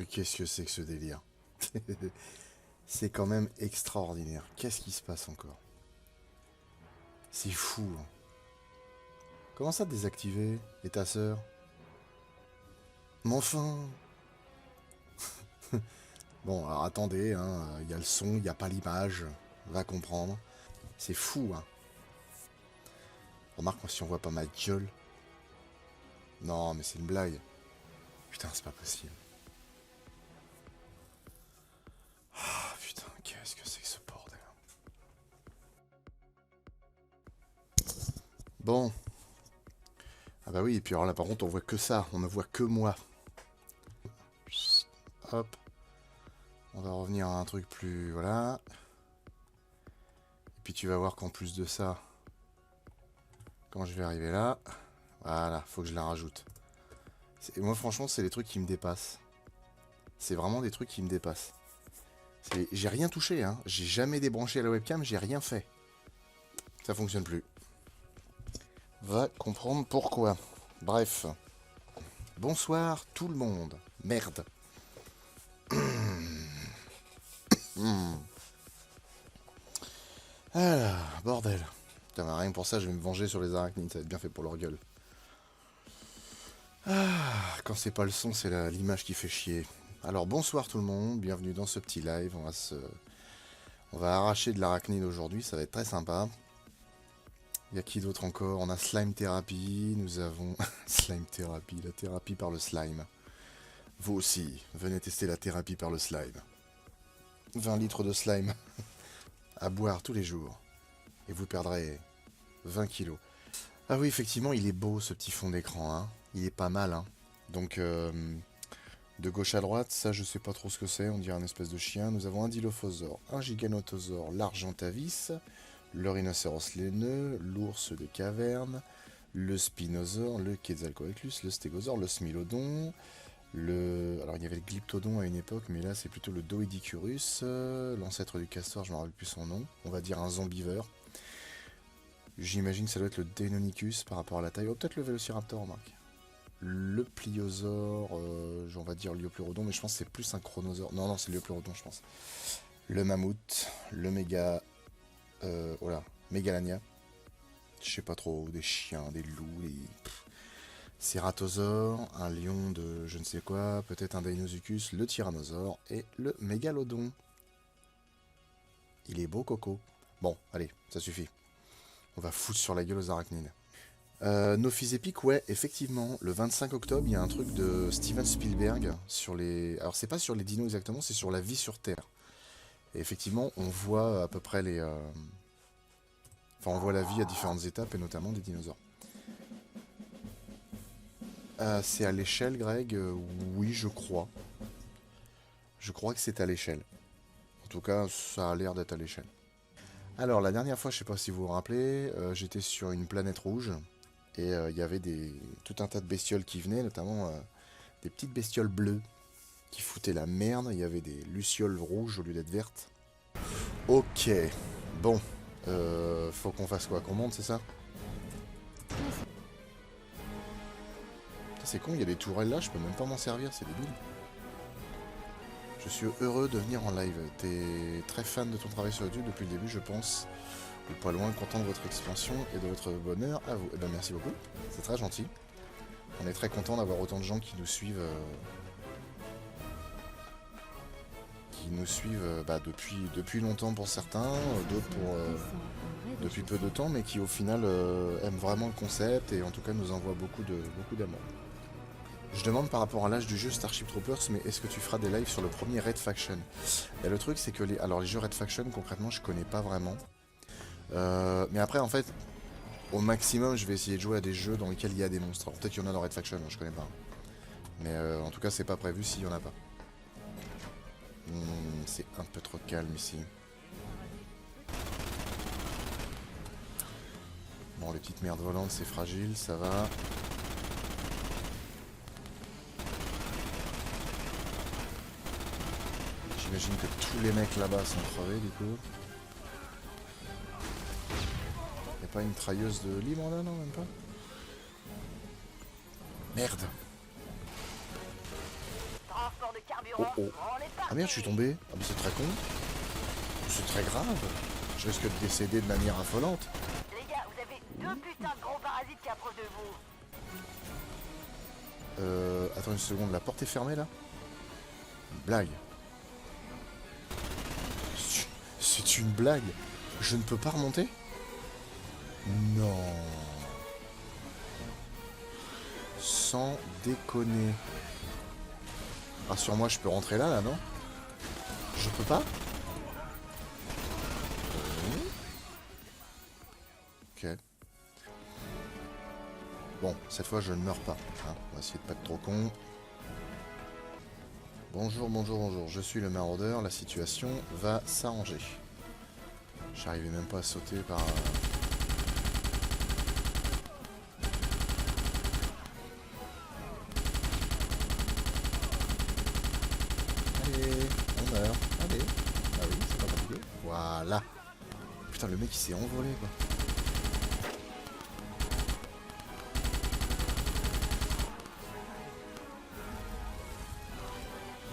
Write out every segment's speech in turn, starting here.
Mais qu'est-ce que c'est que ce délire? C'est quand même extraordinaire. Qu'est-ce qui se passe encore? C'est fou. Hein. Comment ça désactiver? Et ta sœur? Mais enfin. Bon, alors attendez, hein, y a le son, y a pas l'image. Va comprendre. C'est fou, hein. Remarque, moi, si on voit pas ma gueule. Non, mais c'est une blague. Putain, c'est pas possible. Ah, putain, qu'est-ce que c'est que ce bordel? Bon. Ah bah oui, et puis alors là, par contre, on voit que ça. On ne voit que moi. Chut, hop. On va revenir à un truc plus... Voilà. Et puis tu vas voir qu'en plus de ça... Quand je vais arriver là... Voilà, faut que je la rajoute. Moi, franchement, c'est les trucs qui me dépassent. C'est vraiment des trucs qui me dépassent. J'ai rien touché, hein. J'ai jamais débranché la webcam, j'ai rien fait. Ça fonctionne plus. Va comprendre pourquoi. Bref. Bonsoir tout le monde. Merde. Alors, bordel. Putain, bah, rien que pour ça, je vais me venger sur les arachnides. Ça va être bien fait pour leur gueule. Ah, quand c'est pas le son, c'est l'image qui fait chier. Alors, bonsoir tout le monde. Bienvenue dans ce petit live. On va arracher de l'arachnide aujourd'hui. Ça va être très sympa. Il y a qui d'autre encore? On a Slime Therapy, nous avons... Slime Therapy, la thérapie par le slime. Vous aussi, venez tester la thérapie par le slime. 20 litres de slime à boire tous les jours. Et vous perdrez 20 kilos. Ah oui, effectivement, il est beau ce petit fond d'écran. Hein. Il est pas mal. Hein. Donc, de gauche à droite, ça je sais pas trop ce que c'est. On dirait un espèce de chien. Nous avons un Dilophosaure, un Giganotosaure, l'Argentavis... le rhinocéros laineux, l'ours des cavernes, le spinosaure, le Quetzalcoatlus, le stégosaure, le smilodon, alors il y avait le glyptodon à une époque, mais là c'est plutôt le Doedicurus, l'ancêtre du castor, je ne me rappelle plus son nom, on va dire un zombivore. J'imagine que ça doit être le Deinonychus par rapport à la taille, oh peut-être le Vélociraptor, remarque. Le pliosaure, on va dire Liopleurodon, mais je pense que c'est plus un chronosaure, non c'est Liopleurodon je pense. Le mammouth, le méga... voilà, Mégalania. Je sais pas trop, des chiens, des loups, des... Cératosaure, un lion de je ne sais quoi, peut-être un Deinosuchus, le tyrannosaure et le mégalodon. Il est beau, Coco. Bon, allez, ça suffit. On va foutre sur la gueule aux arachnides. Nos fils épiques, ouais, effectivement, le 25 octobre, il y a un truc de Steven Spielberg sur les... Alors, c'est pas sur les dinos exactement, c'est sur la vie sur Terre. Et effectivement, on voit à peu près les... Enfin, on voit la vie à différentes étapes, et notamment des dinosaures. C'est à l'échelle, Greg? Oui, je crois. Je crois que c'est à l'échelle. En tout cas, ça a l'air d'être à l'échelle. Alors, la dernière fois, je sais pas si vous vous rappelez, j'étais sur une planète rouge, et il y avait tout un tas de bestioles qui venaient, notamment des petites bestioles bleues, qui foutaient la merde. Il y avait des lucioles rouges au lieu d'être vertes. Ok, bon. Faut qu'on fasse quoi? Qu'on monte, c'est ça? C'est con, il y a des tourelles là, je peux même pas m'en servir, c'est débile. Je suis heureux de venir en live. T'es très fan de ton travail sur YouTube depuis le début, je pense. Ou pas loin, content de votre expansion et de votre bonheur à vous. Eh ben merci beaucoup, c'est très gentil. On est très content d'avoir autant de gens qui nous suivent. Depuis longtemps pour certains, d'autres depuis peu de temps, mais qui au final aiment vraiment le concept et en tout cas nous envoient beaucoup d'amour. Je demande par rapport à l'âge du jeu Starship Troopers, mais est-ce que tu feras des lives sur le premier Red Faction? Et le truc c'est que les jeux Red Faction concrètement je connais pas vraiment. Mais après en fait, au maximum je vais essayer de jouer à des jeux dans lesquels il y a des monstres. Peut-être qu'il y en a dans Red Faction, je connais pas. Mais en tout cas c'est pas prévu s'il y en a pas. C'est un peu trop calme ici. Bon, les petites merdes volantes, c'est fragile, ça va. J'imagine que tous les mecs là-bas sont crevés, du coup. Y'a pas une trailleuse de libre là, non, même pas? Merde! Transport de Oh oh. Ah merde, je suis tombé. Ah mais c'est très con. C'est très grave. Je risque de décéder de manière affolante. Les gars, vous avez deux putains de gros parasites qui approchent de vous. Attends une seconde, la porte est fermée là? Blague. C'est une blague. Je ne peux pas remonter? Non. Sans déconner. Rassure-moi, je peux rentrer là, non? Je peux pas? Ok. Bon, cette fois je ne meurs pas. Hein. On va essayer de pas être trop con. Bonjour, bonjour, bonjour. Je suis le maraudeur. La situation va s'arranger. J'arrivais même pas à sauter par... Allez, on meurt. Allez. Ah oui, c'est pas compliqué. Voilà. Putain, le mec il s'est envolé quoi.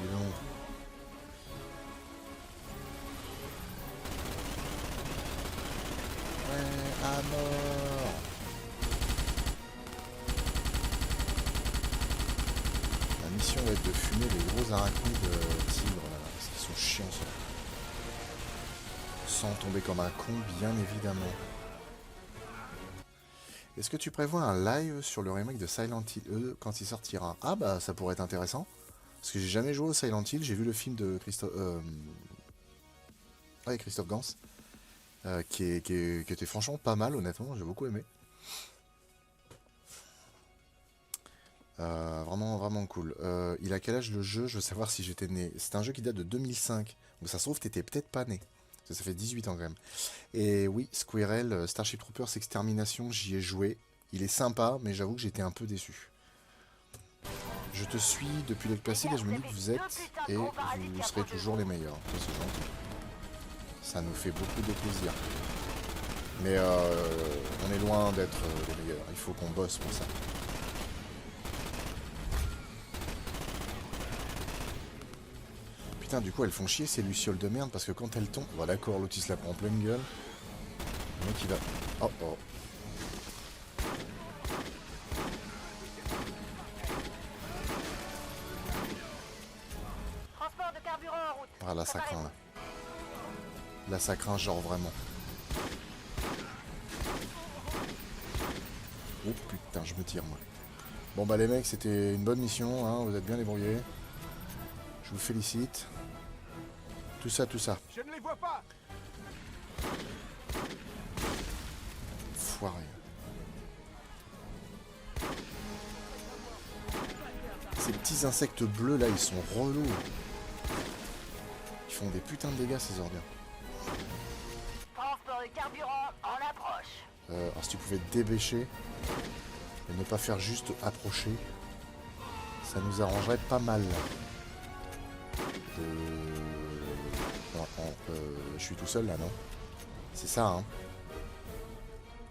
Dis donc. Ouais, à mort. La mission va être de fumer les gros arachnides tigres là. Parce qu'ils sont chiants ça. Sans tomber comme un con, bien évidemment. Est-ce que tu prévois un live sur le remake de Silent Hill quand il sortira? Ah bah ça pourrait être intéressant. Parce que j'ai jamais joué au Silent Hill, j'ai vu le film de Christophe... ouais, Christophe Gans. Qui était franchement pas mal, honnêtement, j'ai beaucoup aimé. Vraiment, vraiment cool. Il a quel âge le jeu? Je veux savoir si j'étais né. C'est un jeu qui date de 2005. Donc ça se trouve, t'étais peut-être pas né. Ça fait 18 ans quand même. Et oui, Squirrel, Starship Troopers Extermination, j'y ai joué. Il est sympa, mais j'avoue que j'étais un peu déçu. Je te suis depuis le Placide et je me dis que vous êtes et vous serez toujours les meilleurs. Ça, c'est gentil. Ça nous fait beaucoup de plaisir. Mais on est loin d'être les meilleurs. Il faut qu'on bosse pour ça. Putain, du coup, elles font chier ces lucioles de merde parce que quand elles tombent... Bon, d'accord, l'autre il se la prend en pleine gueule. Le mec il va... Oh, oh. Transport de carburant en route. Ah là, ça craint là. Là, ça craint genre vraiment. Oh putain, je me tire moi. Bon bah les mecs, c'était une bonne mission, hein, vous êtes bien débrouillés. Je vous félicite. Tout ça, tout ça. Je ne les vois pas. Foiré. Ces petits insectes bleus là, ils sont relous. Ils font des putains de dégâts ces ordures. Transport de carburant en approche. Alors si tu pouvais te débêcher et ne pas faire juste approcher, ça nous arrangerait pas mal. Je suis tout seul là, non? C'est ça, hein?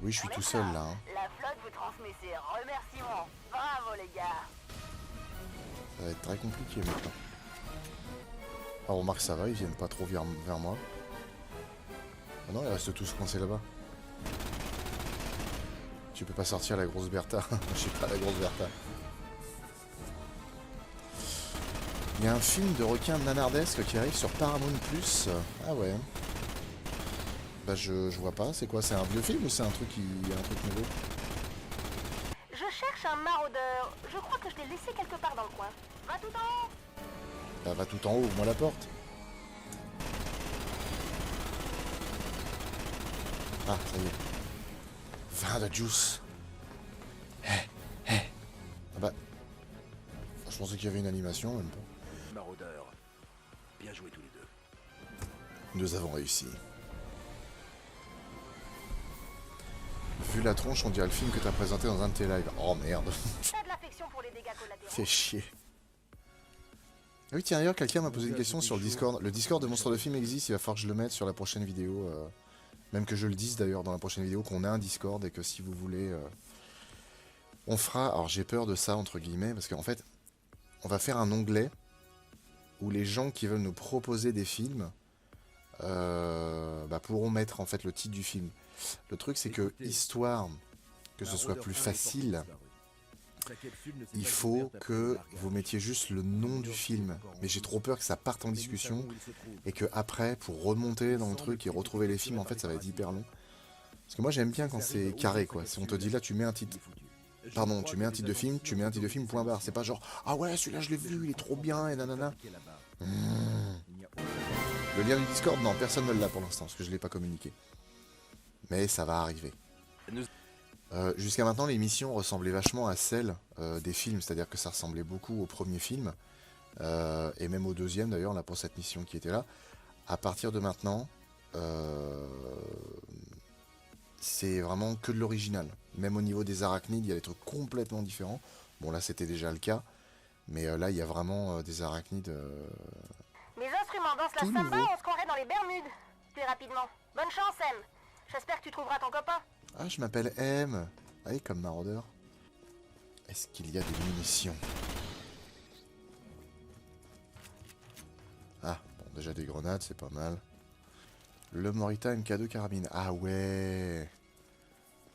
Oui, je suis tout seul là. Hein. La flotte vous transmet ses remerciements. Bravo les gars. Ça va être très compliqué maintenant. Ah, remarque, ça va, ils viennent pas trop vers moi. Ah non, ils restent tous coincés là-bas. Tu peux pas sortir la grosse Bertha. Je sais pas, la grosse Bertha. Il y a un film de requin nanardesque qui arrive sur Paramount+. Ah ouais. Bah je vois pas, c'est quoi? C'est un vieux film ou c'est un truc nouveau? Je cherche un maraudeur. Je crois que je l'ai laissé quelque part dans le coin. Va tout en haut. Bah va tout en haut, ouvre-moi la porte. Ah, ça y est. Vin de juice. Ah bah... Je pensais qu'il y avait une animation, même pas. Maraudeur. Bien joué tous les deux. Nous avons réussi. Vu la tronche, on dirait le film que t'as présenté dans un de tes lives. Oh merde. T'as de l'affection pour les dégâts collatéraux. Fait chier. Ah oui, tiens, d'ailleurs, quelqu'un m'a posé une question sur le Discord. Le Discord de Monstres de Film existe, il va falloir que je le mette sur la prochaine vidéo. Même que je le dise d'ailleurs dans la prochaine vidéo, qu'on a un Discord et que si vous voulez... on fera... Alors j'ai peur de ça, entre guillemets, parce qu'en fait, on va faire un onglet où les gens qui veulent nous proposer des films pourront mettre en fait le titre du film. Le truc c'est que, histoire que ce soit plus facile, il faut que vous mettiez juste le nom du film. Mais j'ai trop peur que ça parte en discussion et que après, pour remonter dans le truc et retrouver les films, en fait ça va être hyper long. Parce que moi j'aime bien quand c'est carré quoi. Si on te dit là tu mets un titre, pardon, tu mets un titre de film, tu mets un titre de film point barre. C'est pas genre ah ouais celui-là je l'ai vu, il est trop bien et nanana. Le lien du Discord, non, personne ne l'a pour l'instant parce que je l'ai pas communiqué. Mais ça va arriver. Jusqu'à maintenant, les missions ressemblaient vachement à celles des films, c'est-à-dire que ça ressemblait beaucoup au premier film, et même au deuxième d'ailleurs, là pour cette mission qui était là. À partir de maintenant, c'est vraiment que de l'original. Même au niveau des arachnides, il y a des trucs complètement différents. Bon là c'était déjà le cas, mais là il y a vraiment des arachnides... Mes instruments dansent la samba et on se croirait dans les Bermudes. Plus rapidement. Bonne chance, M. J'espère que tu trouveras ton copain. Ah, je m'appelle M. Allez, comme maraudeur. Est-ce qu'il y a des munitions? Ah, bon, déjà des grenades, c'est pas mal. Le Morita MK2 carabine. Ah ouais.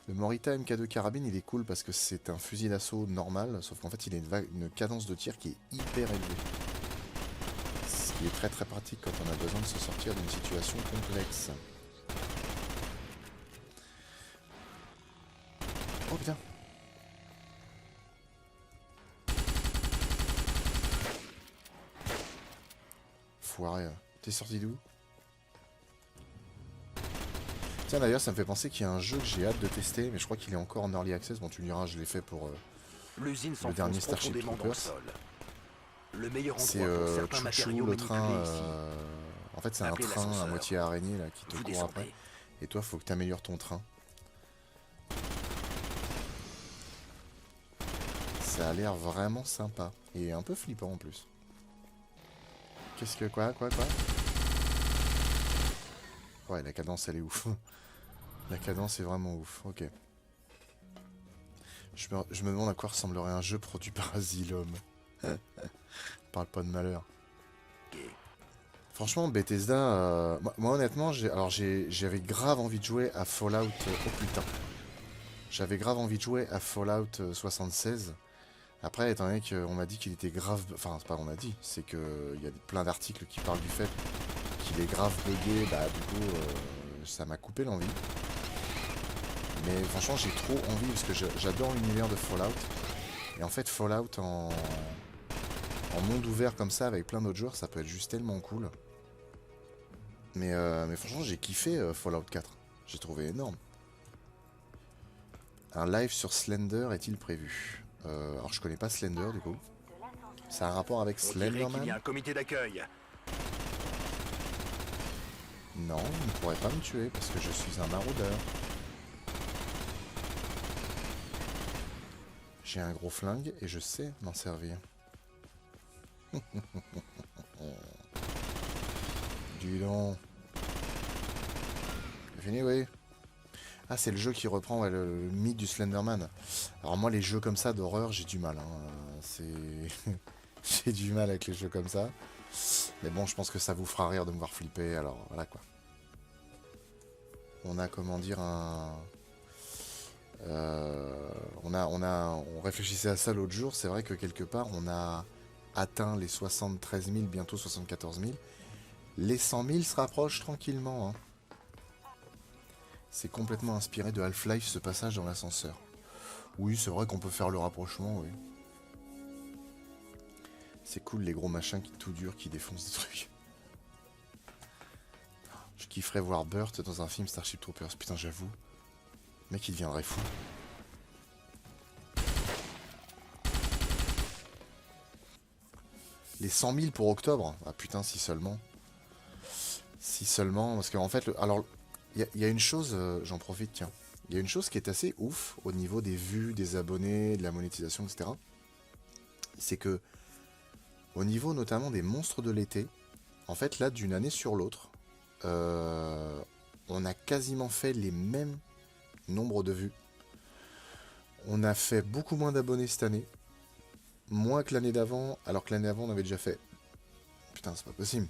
Le Morita MK2 carabine, il est cool parce que c'est un fusil d'assaut normal, sauf qu'en fait, il a une cadence de tir qui est hyper élevée. Ce qui est très très pratique quand on a besoin de se sortir d'une situation complexe. Oh putain. Foiré. T'es sorti d'où? Tiens d'ailleurs ça me fait penser qu'il y a un jeu que j'ai hâte de tester, mais je crois qu'il est encore en early access. Bon tu me diras, je l'ai fait pour le dernier Starship Troopers. C'est Chouchou, le train. En fait c'est un train à moitié araignée là, qui te court après. Et toi faut que tu améliores ton train. Ça a l'air vraiment sympa. Et un peu flippant en plus. Qu'est-ce que... Quoi? Ouais, la cadence elle est ouf. La cadence est vraiment ouf, ok. Je me demande à quoi ressemblerait un jeu produit par Asylum. Parle pas de malheur. Franchement, Bethesda... moi honnêtement, j'avais grave envie de jouer à Fallout... Oh putain. J'avais grave envie de jouer à Fallout 76. Après, étant donné qu'on m'a dit qu'il était grave... Enfin, c'est pas on m'a dit, c'est qu'il y a plein d'articles qui parlent du fait qu'il est grave bugué, bah du coup, ça m'a coupé l'envie. Mais franchement, j'ai trop envie, parce que j'adore l'univers de Fallout. Et en fait, Fallout en monde ouvert comme ça, avec plein d'autres joueurs, ça peut être juste tellement cool. Mais franchement, j'ai kiffé Fallout 4. J'ai trouvé énorme. Un live sur Slender est-il prévu? Alors je connais pas Slender du coup. Ça a un rapport avec Slenderman? Il y a un comité d'accueil. Non, il ne pourrait pas me tuer parce que je suis un maraudeur. J'ai un gros flingue et je sais m'en servir. Dis donc. C'est fini, oui. Ah, c'est le jeu qui reprend ouais, le mythe du Slenderman. Alors moi, les jeux comme ça d'horreur, j'ai du mal. Hein. J'ai du mal avec les jeux comme ça. Mais bon, je pense que ça vous fera rire de me voir flipper. Alors voilà quoi. On a comment dire un... on réfléchissait à ça l'autre jour. C'est vrai que quelque part, on a atteint les 73 000, bientôt 74 000. Les 100 000 se rapprochent tranquillement. Hein. C'est complètement inspiré de Half-Life, ce passage dans l'ascenseur. Oui, c'est vrai qu'on peut faire le rapprochement, oui. C'est cool, les gros machins qui tout durs, qui défoncent des trucs. Je kifferais voir Burt dans un film Starship Troopers. Putain, j'avoue. Le mec, il deviendrait fou. Les 100 000 pour octobre. Ah putain, si seulement. Si seulement, parce qu'en fait... Alors... Il y a une chose, j'en profite, tiens. Il y a une chose qui est assez ouf au niveau des vues, des abonnés, de la monétisation, etc. C'est que, au niveau notamment des monstres de l'été, en fait, là, d'une année sur l'autre, on a quasiment fait les mêmes nombres de vues. On a fait beaucoup moins d'abonnés cette année, moins que l'année d'avant, alors que l'année d'avant, on avait déjà fait putain, c'est pas possible.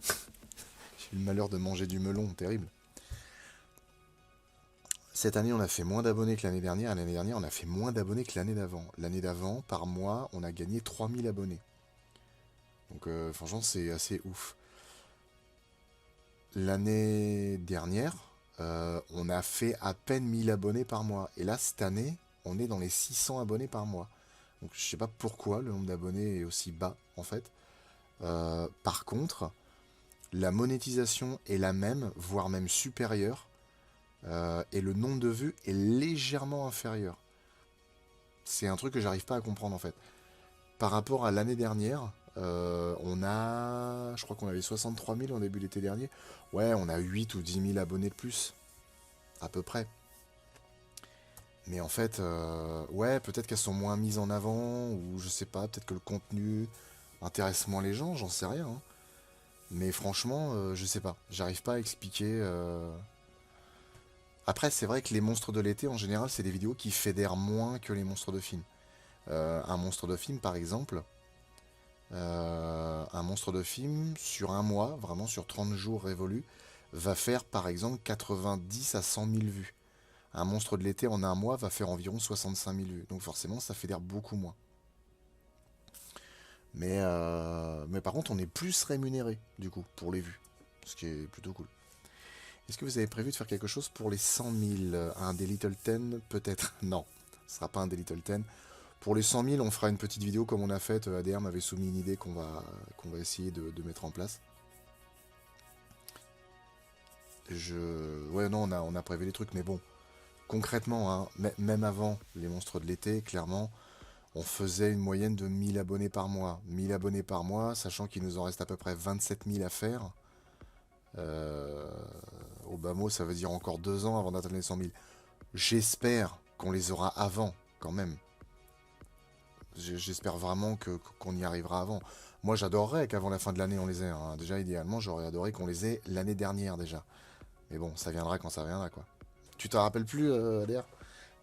J'ai eu le malheur de manger du melon, terrible. Cette année, on a fait moins d'abonnés que l'année dernière. L'année dernière, on a fait moins d'abonnés que l'année d'avant. L'année d'avant, par mois, on a gagné 3000 abonnés. Donc, franchement, c'est assez ouf. L'année dernière, on a fait à peine 1000 abonnés par mois. Et là, cette année, on est dans les 600 abonnés par mois. Donc, je sais pas pourquoi le nombre d'abonnés est aussi bas, en fait. Par contre, la monétisation est la même, voire même supérieure. Et le nombre de vues est légèrement inférieur. C'est un truc que j'arrive pas à comprendre, en fait. Par rapport à l'année dernière, je crois qu'on avait 63 000 en début d'été dernier. Ouais, on a 8 ou 10 000 abonnés de plus. À peu près. Mais en fait, ouais, peut-être qu'elles sont moins mises en avant, ou je sais pas, peut-être que le contenu intéresse moins les gens, j'en sais rien. Hein. Mais franchement, je sais pas. J'arrive pas à expliquer. Après, c'est vrai que les monstres de l'été, en général, c'est des vidéos qui fédèrent moins que les monstres de film. Un monstre de film, par exemple, un monstre de film, sur un mois, vraiment sur 30 jours révolus, va faire, par exemple, 90 à 100 000 vues. Un monstre de l'été, en un mois, va faire environ 65 000 vues. Donc forcément, ça fédère beaucoup moins. Mais par contre, on est plus rémunéré, du coup, pour les vues. Ce qui est plutôt cool. Est-ce que vous avez prévu de faire quelque chose pour les 100 000? Un des Little Ten? Peut-être. Non, ce sera pas un des Little Ten. Pour les 100 000, on fera une petite vidéo comme on a fait. ADR m'avait soumis une idée qu'on va essayer de mettre en place. Ouais, non, on a prévu des trucs, mais bon. Concrètement, hein, même avant les monstres de l'été, clairement, on faisait une moyenne de 1000 abonnés par mois. 1000 abonnés par mois, sachant qu'il nous en reste à peu près 27 000 à faire. Au bas mot, ça veut dire encore 2 ans avant d'atteindre les 100 000. J'espère qu'on les aura avant, quand même. J'espère vraiment qu'on y arrivera avant. Moi, j'adorerais qu'avant la fin de l'année, on les ait. Hein. Déjà, idéalement, j'aurais adoré qu'on les ait l'année dernière, déjà. Mais bon, ça viendra quand ça viendra, quoi. Tu te rappelles plus, ADR?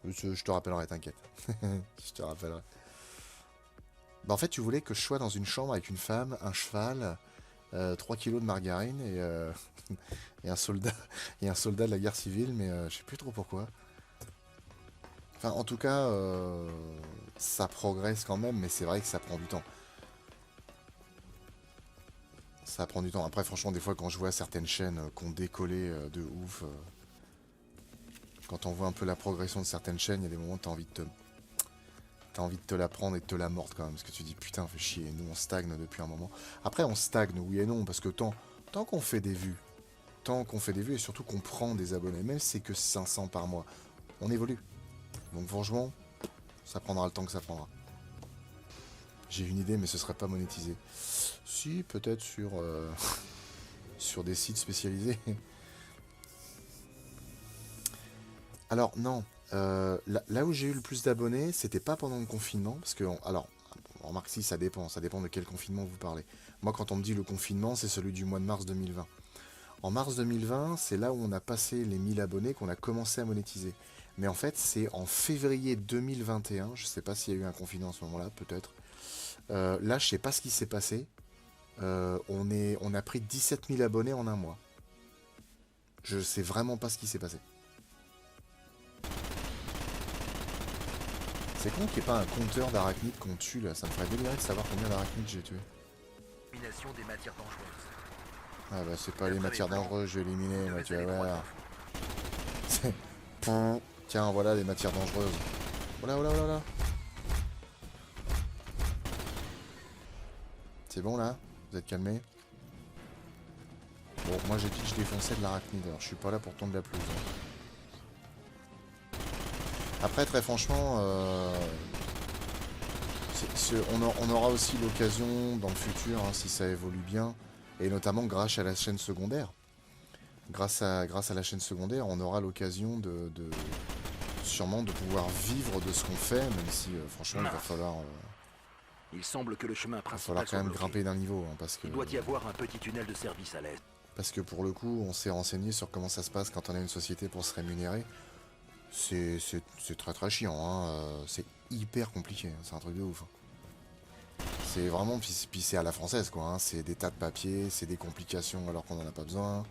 Je te rappellerai, t'inquiète. Je te rappellerai. Bah, en fait, tu voulais que je sois dans une chambre avec une femme, un cheval, 3 kilos de margarine et un soldat de la guerre civile, mais je sais plus trop pourquoi. Enfin, en tout cas, ça progresse quand même, mais c'est vrai que ça prend du temps. Ça prend du temps. Après, franchement, des fois, quand je vois certaines chaînes qu'on décollé de ouf, quand on voit un peu la progression de certaines chaînes, il y a des moments où t'as envie de te la prendre et de te la mordre quand même, parce que tu dis putain, fait chier, nous on stagne depuis un moment. Après, on stagne, oui et non, parce que tant qu'on fait des vues, et surtout qu'on prend des abonnés, même si c'est que 500 par mois, on évolue. Donc franchement, ça prendra le temps que ça prendra. J'ai une idée, mais ce serait pas monétisé. Si, peut-être sur des sites spécialisés. Alors non, là où j'ai eu le plus d'abonnés, c'était pas pendant le confinement, parce que, alors, remarque si, ça dépend de quel confinement vous parlez. Moi, quand on me dit le confinement, c'est celui du mois de mars 2020. En mars 2020, c'est là où on a passé les 1000 abonnés qu'on a commencé à monétiser. Mais en fait, c'est en février 2021, je sais pas s'il y a eu un confinement à ce moment-là, peut-être. Là, je sais pas ce qui s'est passé. On a pris 17 000 abonnés en un mois. Je sais vraiment pas ce qui s'est passé. C'est con qu'il n'y ait pas un compteur d'arachnides qu'on tue là, ça me ferait délirer de savoir combien d'arachnides j'ai tué. Élimination des matières dangereuses. Ah bah c'est pas les matières dangereuses, je vais éliminer, moi tu vas voir. Tiens, voilà les matières dangereuses. Voilà. C'est bon là? Vous êtes calmés? Bon, moi j'ai dit que je défonçais de l'arachnide, alors je suis pas là pour tondre la pelouse. Hein. Après, très franchement, on aura aussi l'occasion dans le futur, hein, si ça évolue bien, et notamment grâce à la chaîne secondaire. Grâce à la chaîne secondaire, on aura l'occasion sûrement de pouvoir vivre de ce qu'on fait, même si franchement il va falloir... Il semble que le chemin il va principal falloir quand soit même bloqué. grimper d'un niveau, hein, parce que... Il doit y avoir un petit tunnel de service à l'est. Parce que pour le coup, on s'est renseigné sur comment ça se passe quand on a une société pour se rémunérer. C'est très très chiant, hein. C'est hyper compliqué, c'est un truc de ouf. C'est vraiment, puis c'est à la française quoi, hein. C'est des tas de papiers, c'est des complications alors qu'on n'en a pas besoin.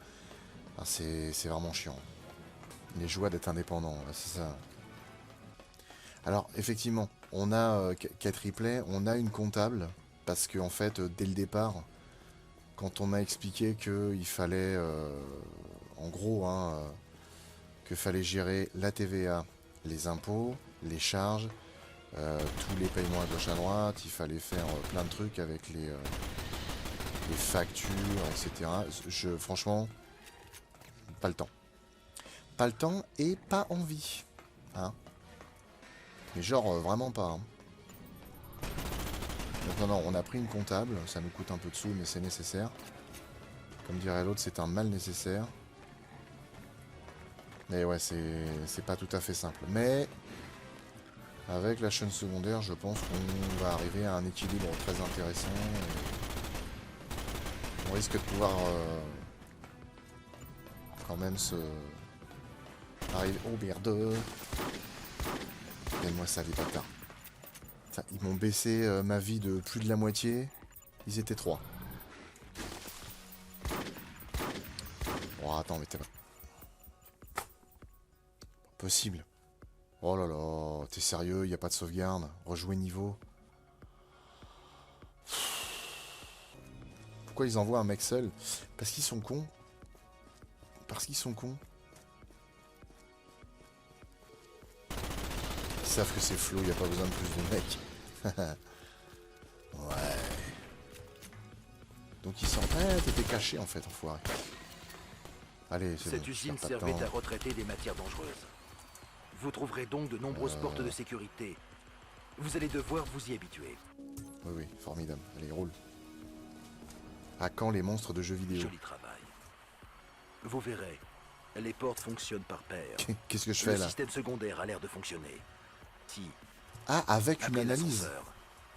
Ah, c'est vraiment chiant. Les joies d'être indépendant, c'est ça. Alors effectivement, on a Kate Ripley, on a une comptable, parce que en fait, dès le départ, quand on m'a expliqué qu'il fallait, en gros, hein, qu'il fallait gérer la TVA, les impôts, les charges, tous les paiements à gauche à droite, il fallait faire plein de trucs avec les factures, etc. Franchement, pas le temps. Pas le temps et pas envie. Hein. Mais genre, vraiment pas. Hein. Donc non, on a pris une comptable, ça nous coûte un peu de sous, mais c'est nécessaire. Comme dirait l'autre, c'est un mal nécessaire. Mais ouais, c'est pas tout à fait simple. Mais avec la chaîne secondaire, je pense qu'on va arriver à un équilibre très intéressant. On risque de pouvoir quand même se... arriver... Oh merde. Donne-moi ça, les bâtards. Ils m'ont baissé ma vie de plus de la moitié. Ils étaient 3. Oh, attends, mais t'es pas... Possible. Oh là là, t'es sérieux, y a pas de sauvegarde. Rejouer niveau. Pourquoi ils envoient un mec seul? Parce qu'ils sont cons. Parce qu'ils sont cons. Ils savent que c'est Flo, y a pas besoin de plus de mecs. Ouais. Donc ils sortent. Ouais, t'étais caché en fait, enfoiré. Allez, c'est bon. Cette usine servait à retraiter des matières dangereuses. Vous trouverez donc de nombreuses portes de sécurité. Vous allez devoir vous y habituer. Oui, oui, formidable. Allez, roule. À quand les monstres de jeux vidéo? Joli travail. Vous verrez, les portes fonctionnent par paire. Qu'est-ce que je fais Le là? système secondaire a l'air de fonctionner. Si. Ah, avec une Appelez analyse. l'ascenseur.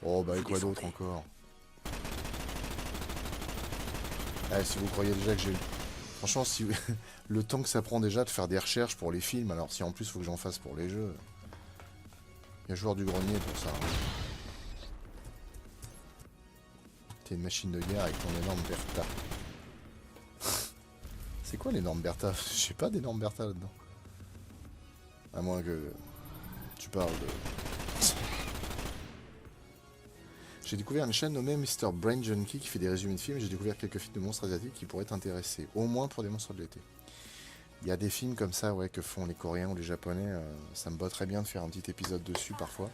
Oh, bah, et Vous quoi d'autre descendez. encore? Ah, si vous croyez déjà que j'ai... Franchement, si le temps que ça prend déjà de faire des recherches pour les films, alors si en plus il faut que j'en fasse pour les jeux... Il y a joueur du grenier pour ça. Hein. T'es une machine de guerre avec ton énorme Bertha. C'est quoi l'énorme Bertha? Je sais pas d'énorme Bertha là-dedans. À moins que tu parles de... J'ai découvert une chaîne nommée Mr. Brain Junkie qui fait des résumés de films. J'ai découvert quelques films de monstres asiatiques qui pourraient t'intéresser. Au moins pour des monstres de l'été. Il y a des films comme ça, ouais, que font les Coréens ou les Japonais. Ça me botterait bien de faire un petit épisode dessus parfois.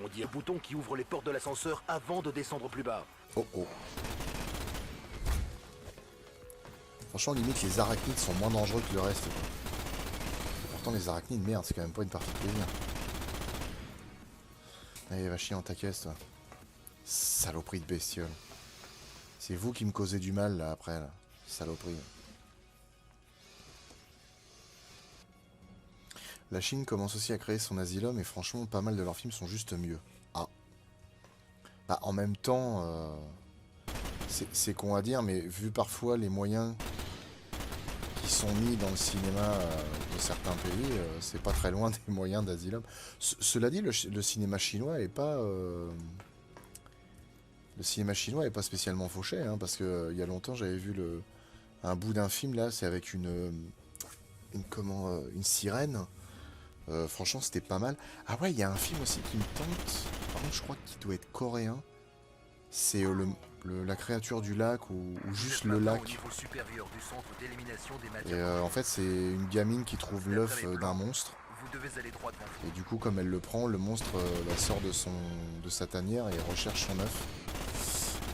On dit un bouton qui ouvre les portes de l'ascenseur avant de descendre plus bas. Oh oh. Franchement, limite, les arachnides sont moins dangereux que le reste. Quoi. Et pourtant, les arachnides, merde, c'est quand même pas une partie de plaisir. Allez, va chier en ta caisse, toi. Saloperie de bestiole. C'est vous qui me causez du mal, là, après, là. Saloperie. La Chine commence aussi à créer son asylum, et franchement, pas mal de leurs films sont juste mieux. Ah. Bah, en même temps, c'est con à dire, mais vu parfois les moyens qui sont mis dans le cinéma de certains pays, c'est pas très loin des moyens d'asylum. Cela dit, le cinéma chinois est pas... Le cinéma chinois est pas spécialement fauché, hein, parce que il y a longtemps j'avais vu un bout d'un film là, c'est avec une sirène. Franchement, c'était pas mal. Ah ouais, il y a un film aussi qui me tente. Par contre, je crois qu'il doit être coréen. C'est la créature du lac ou juste le lac. Au niveau supérieur du centre d'élimination des Et matières en fait, c'est une gamine qui trouve l'œuf d'un monstre. Vous devez aller droit devant vous. Et du coup, comme elle le prend, le monstre la sort de sa tanière et recherche son œuf.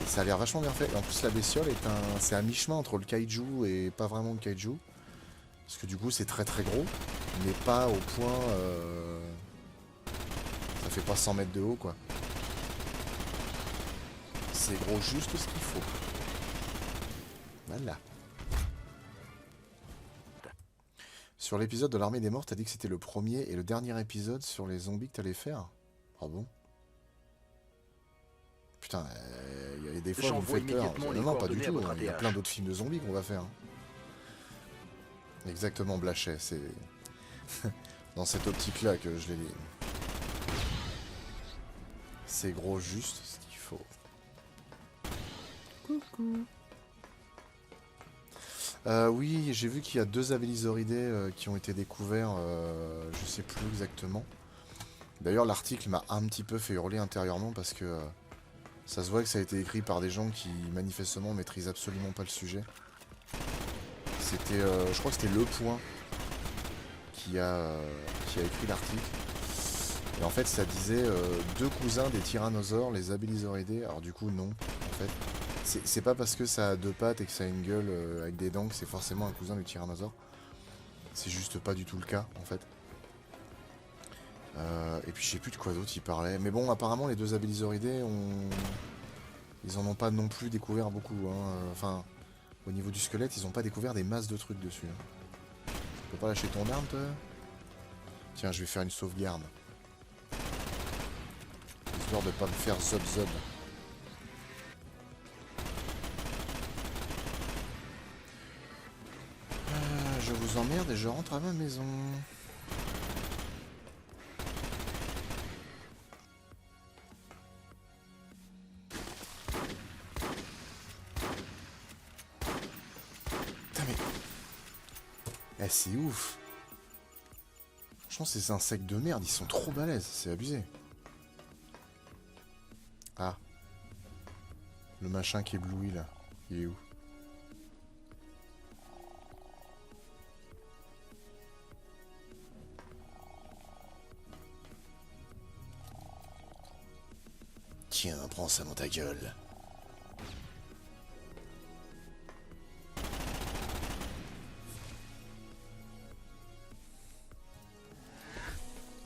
Et ça a l'air vachement bien fait. Et en plus, la bestiole c'est un mi-chemin entre le kaiju et pas vraiment le kaiju. Parce que du coup, c'est très très gros, mais pas au point... Ça fait pas 100 mètres de haut, quoi. C'est gros juste ce qu'il faut. Voilà. Sur l'épisode de l'Armée des Morts, t'as dit que c'était le premier et le dernier épisode sur les zombies que t'allais faire? Ah bon? Putain, il y a des fois, vous me faites peur. Non, pas du tout. Il y a plein d'autres films de zombies qu'on va faire. Exactement, Blachet. C'est dans cette optique-là que je l'ai dit. assez gros juste, ce qu'il faut. Coucou. Oui, j'ai vu qu'il y a 2 abélisoridés qui ont été découverts, je sais plus exactement. D'ailleurs, l'article m'a un petit peu fait hurler intérieurement parce que ça se voit que ça a été écrit par des gens qui manifestement maîtrisent absolument pas le sujet. C'était, je crois que c'était Le Point qui a écrit l'article. Et en fait, ça disait 2 cousins des tyrannosaures, les abélisauridés. Alors du coup, non, en fait. C'est pas parce que ça a 2 pattes et que ça a une gueule avec des dents que c'est forcément un cousin du tyrannosaure. C'est juste pas du tout le cas, en fait. Et puis je sais plus de quoi d'autre il parlait. Mais bon, apparemment, les 2 abélisauridés, ils en ont pas non plus découvert beaucoup. Hein. Enfin, au niveau du squelette, ils ont pas découvert des masses de trucs dessus. Hein. Tu peux pas lâcher ton arme, toi? Tiens, je vais faire une sauvegarde. Histoire de pas me faire zob. Je vous emmerde et je rentre à ma maison. Putain mais... Eh, c'est ouf. Franchement, ces insectes de merde, ils sont trop balèzes, c'est abusé. Ah. Le machin qui éblouit là, il est où? Tiens, prends ça dans ta gueule.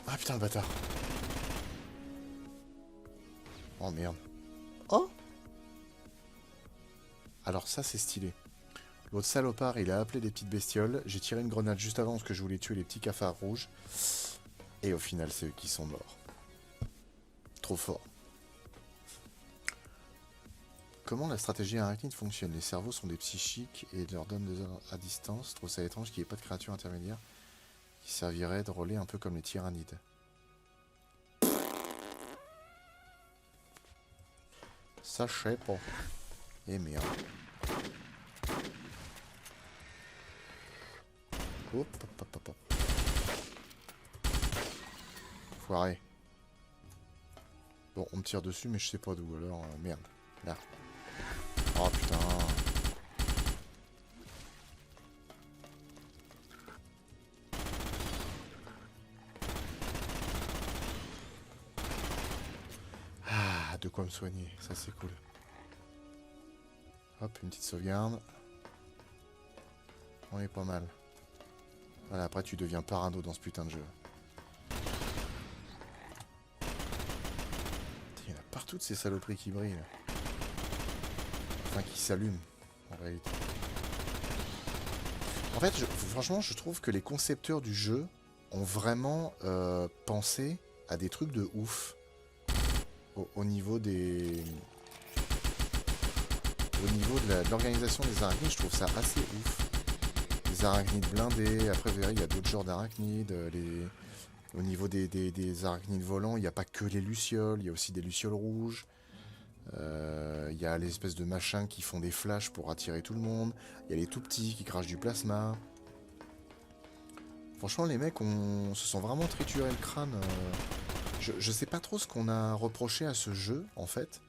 Ah putain le bâtard. Oh merde. Oh! Alors ça c'est stylé. L'autre salopard il a appelé des petites bestioles. J'ai tiré une grenade juste avant parce que je voulais tuer les petits cafards rouges. Et au final c'est eux qui sont morts. Trop fort. Comment la stratégie arachnide fonctionne? Les cerveaux sont des psychiques et leur donnent des ordres à distance. Je trouve ça étrange qu'il n'y ait pas de créature intermédiaire qui servirait de relais un peu comme les tyrannides. Ça je sais pas. Et merde. Hop, hop. Foiré. Bon, on me tire dessus, mais je sais pas d'où alors. Merde. Là. Oh putain. Ah, de quoi me soigner, ça c'est cool. Hop, une petite sauvegarde. On est pas mal. Voilà, après tu deviens parano dans ce putain de jeu. Il y en a partout de ces saloperies qui brillent. Enfin, qui s'allument, en réalité. En fait, franchement, je trouve que les concepteurs du jeu ont vraiment pensé à des trucs de ouf. Au niveau des... Au niveau de l'organisation des arachnides, je trouve ça assez ouf. Les arachnides blindés, après vous verrez, il y a d'autres genres d'arachnides. Au niveau des arachnides volants, il n'y a pas que les lucioles, il y a aussi des lucioles rouges. Il y a les espèces de machins qui font des flashs pour attirer tout le monde. Il y a les tout petits qui crachent du plasma. Franchement, les mecs se sont vraiment triturés le crâne. Je sais pas trop ce qu'on a reproché à ce jeu, en fait.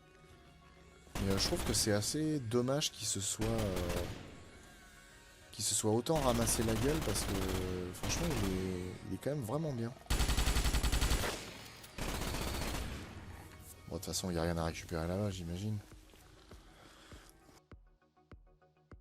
Mais je trouve que c'est assez dommage qu'il se soit autant ramassé la gueule parce que franchement il est quand même vraiment bien. Bon, de toute façon il n'y a rien à récupérer là-bas, j'imagine.